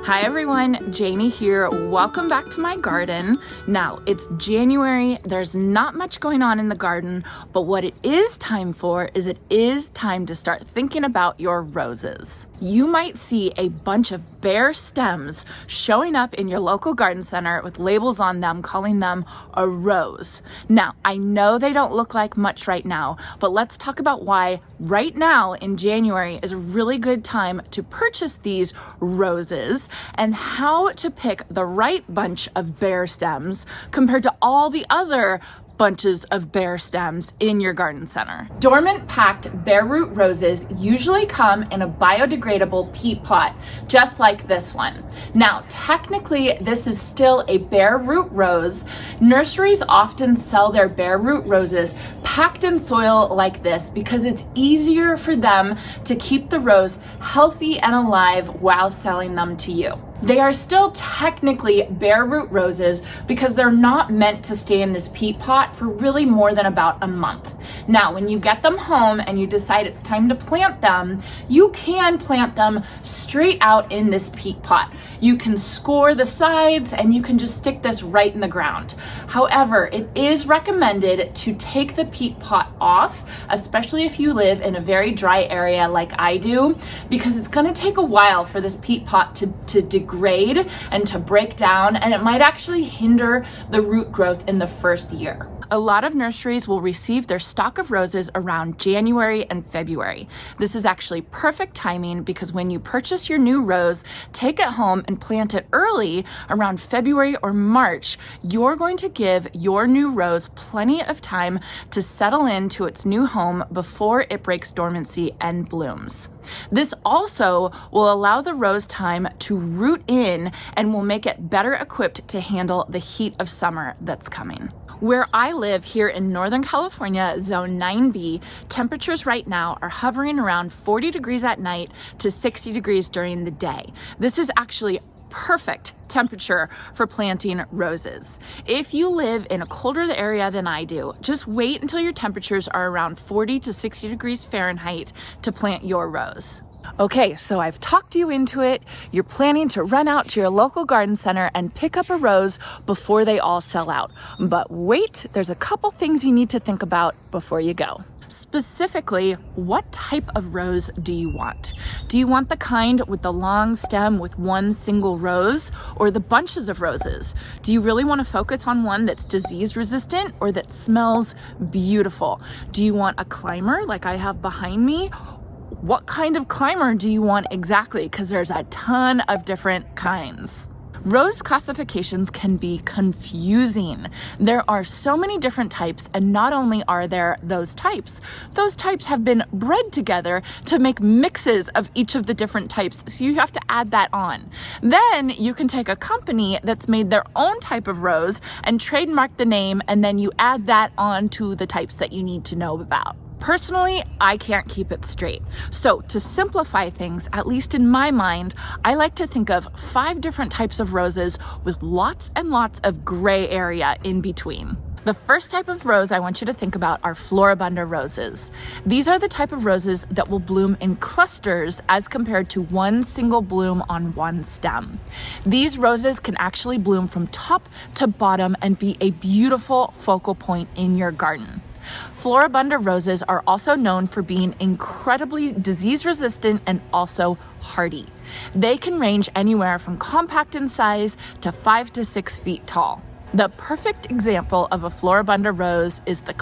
Hi everyone, Janie here. Welcome back to my garden. Now, it's January. There's not much going on in the garden, but what it is time for is it is time to start thinking about your roses. You might see a bunch of bare stems showing up in your local garden center with labels on them calling them a rose. Now, I know they don't look like much right now, but let's talk about why right now in January is a really good time to purchase these roses and how to pick the right bunch of bare stems compared to all the other bunches of bare stems in your garden center. Dormant packed bare root roses usually come in a biodegradable peat pot, just like this one. Now, technically, this is still a bare root rose. Nurseries often sell their bare root roses packed in soil like this because it's easier for them to keep the rose healthy and alive while selling them to you. They are still technically bare root roses because they're not meant to stay in this peat pot for really more than about a month. Now, when you get them home and you decide it's time to plant them, you can plant them straight out in this peat pot. You can score the sides and you can just stick this right in the ground. However, it is recommended to take the peat pot off, especially if you live in a very dry area like I do, because it's going to take a while for this peat pot to degrade and to break down, and it might actually hinder the root growth in the first year. A lot of nurseries will receive their stock of roses around January and February. This is actually perfect timing because when you purchase your new rose, take it home and plant it early around February or March, you're going to give your new rose plenty of time to settle into its new home before it breaks dormancy and blooms. This also will allow the rose time to root in and will make it better equipped to handle the heat of summer that's coming. Where I live here in Northern California, zone 9B, temperatures right now are hovering around 40 degrees at night to 60 degrees during the day. This is actually perfect temperature for planting roses. If you live in a colder area than I do, just wait until your temperatures are around 40 to 60 degrees Fahrenheit to plant your rose. Okay, so I've talked you into it. You're planning to run out to your local garden center and pick up a rose before they all sell out. But wait, there's a couple things you need to think about before you go. Specifically, what type of rose do you want? Do you want the kind with the long stem with one single rose, or the bunches of roses? Do you really want to focus on one that's disease resistant or that smells beautiful? Do you want a climber like I have behind me? What kind of climber do you want exactly? Because there's a ton of different kinds. Rose classifications can be confusing. There are so many different types, and not only are there those types have been bred together to make mixes of each of the different types, so you have to add that on. Then you can take a company that's made their own type of rose and trademark the name, and then you add that on to the types that you need to know about. Personally, I can't keep it straight. So to simplify things, at least in my mind, I like to think of 5 different types of roses with lots and lots of gray area in between. The first type of rose I want you to think about are floribunda roses. These are the type of roses that will bloom in clusters as compared to one single bloom on one stem. These roses can actually bloom from top to bottom and be a beautiful focal point in your garden. Floribunda roses are also known for being incredibly disease resistant and also hardy. They can range anywhere from compact in size to 5 to 6 feet tall. The perfect example of a floribunda rose is the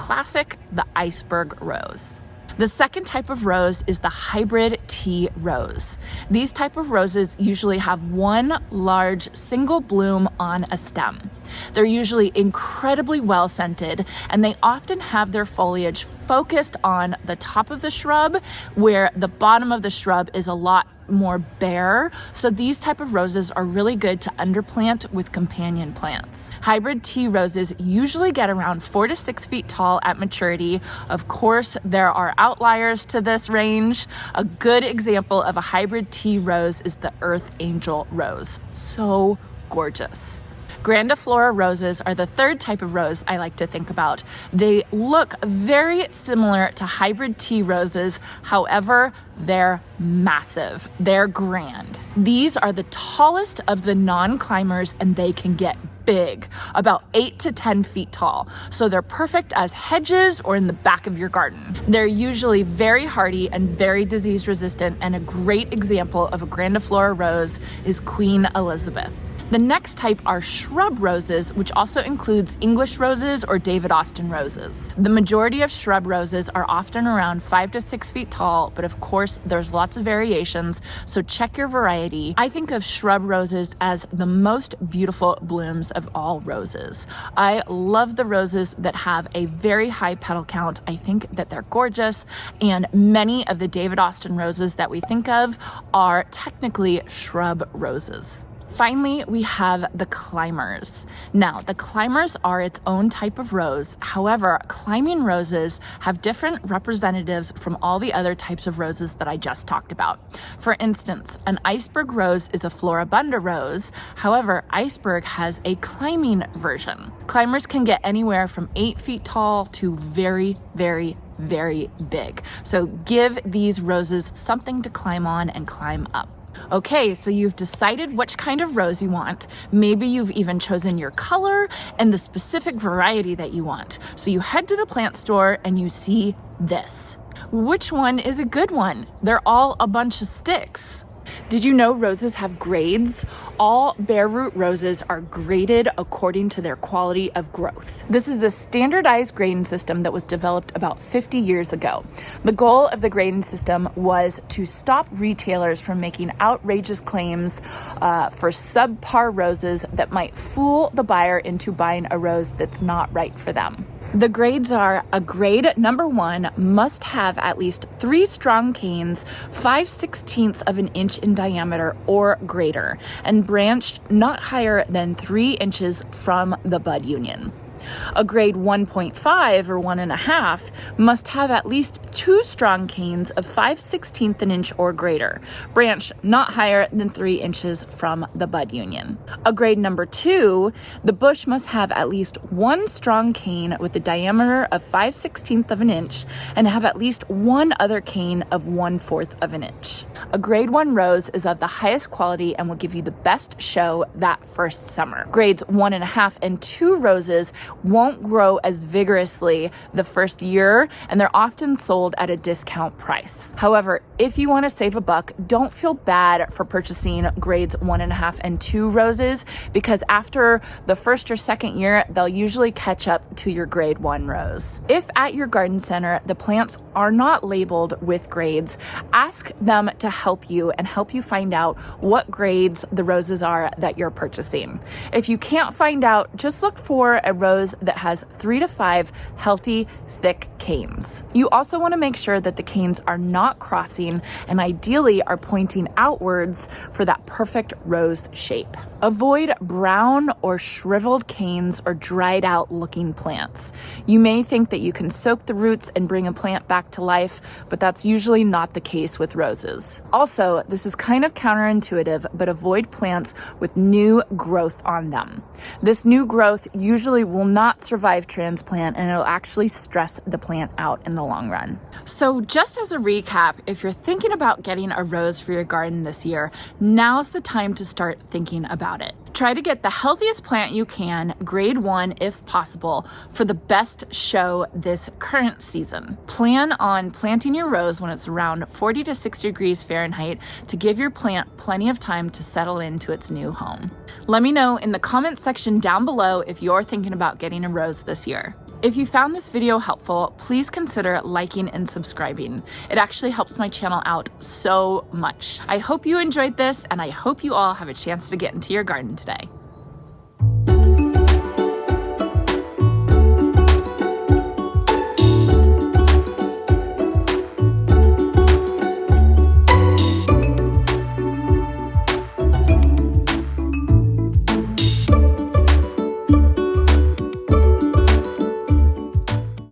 iceberg rose. The second type of rose is the hybrid tea rose. These type of roses usually have one large single bloom on a stem. They're usually incredibly well scented, and they often have their foliage focused on the top of the shrub, where the bottom of the shrub is a lot more bare. So these type of roses are really good to underplant with companion plants. Hybrid tea roses usually get around 4 to 6 feet tall at maturity. Of course, there are outliers to this range. A good example of a hybrid tea rose is the Earth Angel rose. So gorgeous. Grandiflora roses are the third type of rose I like to think about. They look very similar to hybrid tea roses, however, they're massive. They're grand. These are the tallest of the non-climbers, and they can get big, about 8 to 10 feet tall. So they're perfect as hedges or in the back of your garden. They're usually very hardy and very disease resistant, and a great example of a grandiflora rose is Queen Elizabeth. The next type are shrub roses, which also includes English roses or David Austin roses. The majority of shrub roses are often around 5 to 6 feet tall, but of course there's lots of variations, so check your variety. I think of shrub roses as the most beautiful blooms of all roses. I love the roses that have a very high petal count. I think that they're gorgeous, and many of the David Austin roses that we think of are technically shrub roses. Finally, we have the climbers. Now, the climbers are its own type of rose. However, climbing roses have different representatives from all the other types of roses that I just talked about. For instance, an iceberg rose is a floribunda rose. However, iceberg has a climbing version. Climbers can get anywhere from 8 feet tall to very, very, very big. So give these roses something to climb on and climb up. Okay, so you've decided which kind of rose you want. Maybe you've even chosen your color and the specific variety that you want. So you head to the plant store and you see this. Which one is a good one? They're all a bunch of sticks. Did you know roses have grades? All bare root roses are graded according to their quality of growth. This is a standardized grading system that was developed about 50 years ago. The goal of the grading system was to stop retailers from making outrageous claims for subpar roses that might fool the buyer into buying a rose that's not right for them. The grades are: a grade number 1 must have at least 3 strong canes 5/16 of an inch in diameter or greater, and branched not higher than 3 inches from the bud union. A grade 1.5 or 1.5 must have at least 2 strong canes of 5/16 an inch or greater, branched not higher than 3 inches from the bud union. A grade number 2, the bush must have at least 1 strong cane with a diameter of 5/16 of an inch and have at least 1 other cane of 1/4 of an inch. A grade 1 rose is of the highest quality and will give you the best show that first summer. Grades 1.5 and 2 roses won't grow as vigorously the first year, and they're often sold at a discount price. However, if you want to save a buck, don't feel bad for purchasing grades 1.5 and 2 roses, because after the first or second year, they'll usually catch up to your grade 1 rose. If at your garden center the plants are not labeled with grades, ask them to help you and help you find out what grades the roses are that you're purchasing. If you can't find out, just look for a rose that has 3 to 5 healthy, thick canes. You also want to make sure that the canes are not crossing and ideally are pointing outwards for that perfect rose shape. Avoid brown or shriveled canes or dried out looking plants. You may think that you can soak the roots and bring a plant back to life, but that's usually not the case with roses. Also, this is kind of counterintuitive, but avoid plants with new growth on them. This new growth usually will not survive transplant, and it'll actually stress the plant out in the long run. So just as a recap, if you're thinking about getting a rose for your garden this year, now's the time to start thinking about it. Try to get the healthiest plant you can, grade 1 if possible, for the best show this current season. Plan on planting your rose when it's around 40 to 60 degrees Fahrenheit to give your plant plenty of time to settle into its new home. Let me know in the comment section down below if you're thinking about getting a rose this year. If you found this video helpful, please consider liking and subscribing. It actually helps my channel out so much. I hope you enjoyed this, and I hope you all have a chance to get into your garden today.